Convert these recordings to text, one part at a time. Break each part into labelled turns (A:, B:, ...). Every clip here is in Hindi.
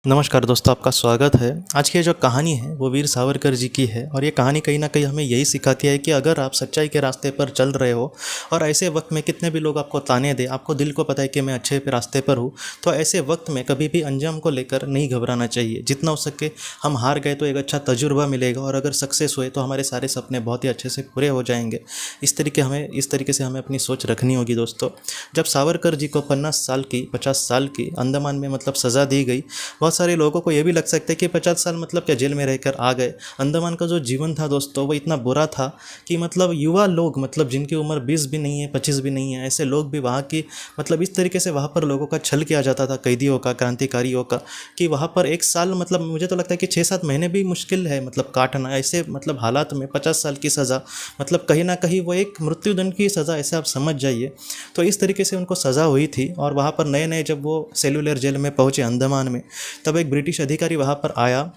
A: नमस्कार दोस्तों, आपका स्वागत है। आज की जो कहानी है वो वीर सावरकर जी की है और ये कहानी कहीं ना कहीं हमें यही सिखाती है कि अगर आप सच्चाई के रास्ते पर चल रहे हो और ऐसे वक्त में कितने भी लोग आपको ताने दे, आपको दिल को पता है कि मैं अच्छे रास्ते पर हूँ, तो ऐसे वक्त में कभी भी अंजाम को लेकर नहीं घबराना चाहिए। जितना हो सके हम हार गए तो एक अच्छा तजुर्बा मिलेगा और अगर सक्सेस हुए तो हमारे सारे सपने बहुत ही अच्छे से पूरे हो जाएंगे। इस तरीके से हमें अपनी सोच रखनी होगी दोस्तों। जब सावरकर जी को 50 साल की अंडमान में मतलब सज़ा दी गई, बहुत सारे लोगों को ये भी लग सकता है कि 50 साल मतलब क्या जेल में रहकर आ गए। अंडमान का जो जीवन था दोस्तों वो इतना बुरा था कि मतलब युवा लोग, मतलब जिनकी उम्र 20 भी नहीं है, 25 भी नहीं है, ऐसे लोग भी वहाँ की मतलब इस तरीके से वहाँ पर लोगों का छल किया जाता था, कैदियों का, क्रांतिकारियों का, कि वहाँ पर एक साल मतलब मुझे तो लगता है कि 6-7 महीने भी मुश्किल है मतलब काटना। ऐसे मतलब हालात में 50 साल की सज़ा मतलब कहीं ना कहीं वो एक मृत्युदंड की सज़ा, ऐसे आप समझ जाइए। तो इस तरीके से उनको सज़ा हुई थी और वहाँ पर नए नए जब वो सेलुलर जेल में पहुँचे अंडमान में, तब एक ब्रिटिश अधिकारी वहाँ पर आया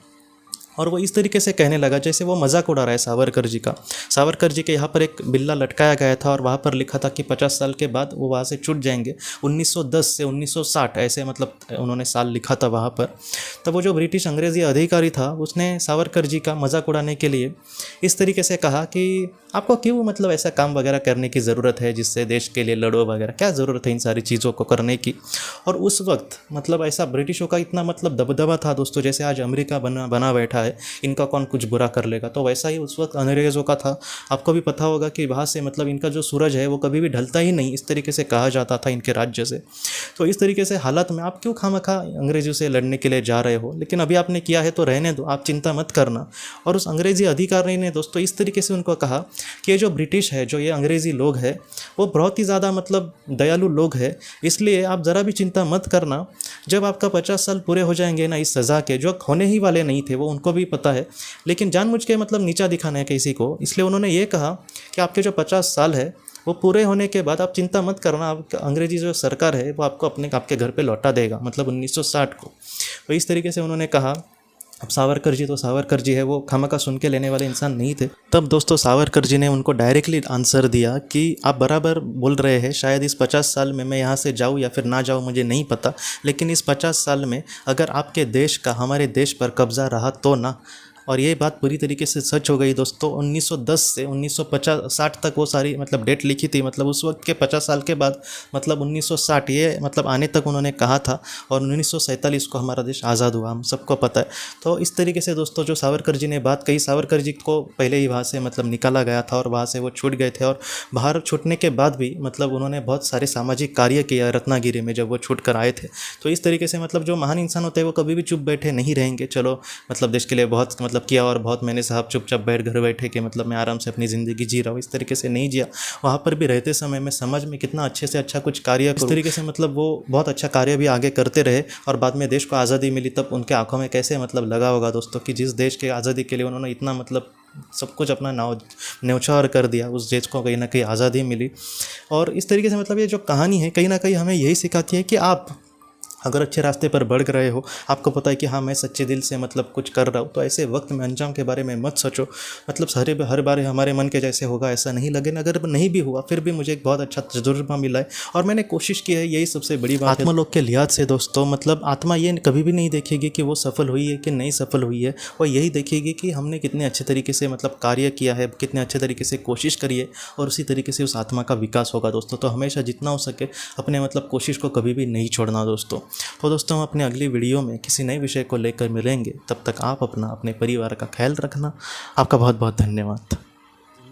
A: और वो इस तरीके से कहने लगा जैसे वो मजाक उड़ा रहा है सावरकर जी का। सावरकर जी के यहाँ पर एक बिल्ला लटकाया गया था और वहाँ पर लिखा था कि 50 साल के बाद वो वहाँ से छूट जाएंगे। 1910 से 1960 ऐसे मतलब उन्होंने साल लिखा था वहाँ पर। तब वो जो ब्रिटिश अंग्रेज़ी अधिकारी था उसने सावरकर जी का मजाक उड़ाने के लिए इस तरीके से कहा कि आपको क्यों मतलब ऐसा काम वगैरह करने की ज़रूरत है जिससे देश के लिए लड़ो वगैरह, क्या ज़रूरत है इन सारी चीज़ों को करने की। और उस वक्त मतलब ऐसा ब्रिटिशों का इतना मतलब दबदबा था दोस्तों, जैसे आज अमेरिका बना बैठा है, इनका कौन कुछ बुरा कर लेगा, तो वैसा ही उस वक्त अंग्रेज़ों का था। आपको भी पता होगा कि वहाँ से मतलब इनका जो सूरज है वो कभी भी ढलता ही नहीं, इस तरीके से कहा जाता था इनके राज्य से। तो इस तरीके से हालत में आप क्यों खामखा अंग्रेज़ों से लड़ने के लिए जा रहे हो, लेकिन अभी आपने किया है तो रहने दो, आप चिंता मत करना। और उस अंग्रेज़ी अधिकारी ने दोस्तों इस तरीके से उनको कहा कि ये जो ब्रिटिश है, जो ये अंग्रेज़ी लोग हैं, वो बहुत ही ज़्यादा मतलब दयालु लोग हैं, इसलिए आप ज़रा भी चिंता मत करना। जब आपका 50 साल पूरे हो जाएंगे ना इस सज़ा के, जो होने ही वाले नहीं थे वो उनको भी पता है, लेकिन जानबूझ के मतलब नीचा दिखाना है किसी को, इसलिए उन्होंने ये कहा कि आपके जो 50 साल है वो पूरे होने के बाद आप चिंता मत करना, आप अंग्रेजी जो सरकार है वो आपको आपके घर पे लौटा देगा, मतलब 1960 को। तो इस तरीके से उन्होंने कहा। अब सावरकर जी है, वो खामखा सुन के लेने वाले इंसान नहीं थे। तब दोस्तों सावरकर जी ने उनको डायरेक्टली आंसर दिया कि आप बराबर बोल रहे हैं, शायद इस 50 साल में मैं यहाँ से जाऊँ या फिर ना जाऊँ मुझे नहीं पता, लेकिन इस 50 साल में अगर आपके देश का हमारे देश पर कब्जा रहा तो ना। और ये बात पूरी तरीके से सच हो गई दोस्तों। 1910 से 1960 तक वो सारी मतलब डेट लिखी थी, मतलब उस वक्त के 50 साल के बाद मतलब 1960 ये मतलब आने तक उन्होंने कहा था, और 1947 को हमारा देश आज़ाद हुआ, हम सबको पता है। तो इस तरीके से दोस्तों जो सावरकर जी ने बात कही, सावरकर जी को पहले ही वहाँ से मतलब निकाला गया था और वहाँ से वो छूट गए थे, और बाहर छूटने के बाद भी मतलब उन्होंने बहुत सारे सामाजिक कार्य किया रत्नागिरी में जब वो छूट कर आए थे। तो इस तरीके से मतलब जो महान इंसान होते हैं वो कभी भी चुप बैठे नहीं रहेंगे। चलो मतलब देश के लिए बहुत मतलब किया और बहुत मैंने साहब चुपचाप बैठ घर बैठे कि मतलब मैं आराम से अपनी ज़िंदगी जी रहा हूँ, इस तरीके से नहीं जिया। वहाँ पर भी रहते समय में समाज में कितना अच्छे से अच्छा कुछ कार्य करूँ, इस तरीके से मतलब वो बहुत अच्छा कार्य भी आगे करते रहे, और बाद में देश को आज़ादी मिली तब उनके आंखों में कैसे मतलब लगा होगा दोस्तों कि जिस देश के आज़ादी के लिए उन्होंने इतना मतलब सब कुछ अपना न्यौछावर कर दिया, उस देश को कहीं ना कहीं आज़ादी मिली। और इस तरीके से मतलब ये जो कहानी है कहीं ना कहीं हमें यही सिखाती है कि आप अगर अच्छे रास्ते पर बढ़ रहे हो, आपको पता है कि हाँ मैं सच्चे दिल से मतलब कुछ कर रहा हूँ, तो ऐसे वक्त में अंजाम के बारे में मत सोचो। मतलब हर बार हमारे मन के जैसे होगा ऐसा नहीं लगे, अगर नहीं भी हुआ फिर भी मुझे एक बहुत अच्छा तजुर्बा मिला है और मैंने कोशिश की है, यही सबसे बड़ी बात है। आत्मा लोग के लिहाज से दोस्तों मतलब आत्मा ये कभी भी नहीं देखेगी कि वो सफल हुई है कि नहीं सफल हुई है, वो यही देखेगी कि हमने कितने अच्छे तरीके से मतलब कार्य किया है, कितने अच्छे तरीके से कोशिश करी है, और उसी तरीके से उस आत्मा का विकास होगा दोस्तों। तो हमेशा जितना हो सके अपने मतलब कोशिश को कभी भी नहीं छोड़ना दोस्तों। तो दोस्तों हम अपने अगली वीडियो में किसी नए विषय को लेकर मिलेंगे, तब तक आप अपने परिवार का ख्याल रखना। आपका बहुत बहुत धन्यवाद।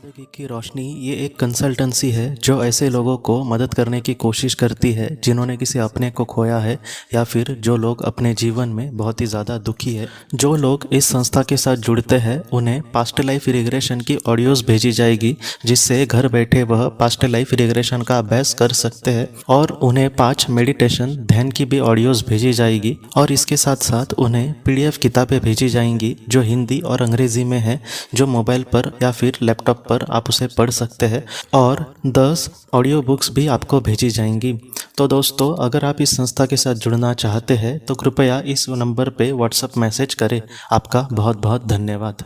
A: ज़िंदगी की रोशनी ये एक कंसल्टेंसी है जो ऐसे लोगों को मदद करने की कोशिश करती है जिन्होंने किसी अपने को खोया है, या फिर जो लोग अपने जीवन में बहुत ही ज़्यादा दुखी है। जो लोग इस संस्था के साथ जुड़ते हैं उन्हें पास्ट लाइफ रिग्रेशन की ऑडियोज़ भेजी जाएगी, जिससे घर बैठे वह पास्ट लाइफ रिग्रेशन का अभ्यास कर सकते हैं, और उन्हें 5 मेडिटेशन ध्यान की भी ऑडियोज़ भेजी जाएगी, और इसके साथ साथ उन्हें PDF किताबें भेजी जाएंगी जो हिंदी और अंग्रेज़ी में है, जो मोबाइल पर या फिर लैपटॉप पर आप उसे पढ़ सकते हैं, और 10 ऑडियो बुक्स भी आपको भेजी जाएंगी। तो दोस्तों अगर आप इस संस्था के साथ जुड़ना चाहते हैं तो कृपया इस नंबर पे व्हाट्सएप मैसेज करें। आपका बहुत बहुत धन्यवाद।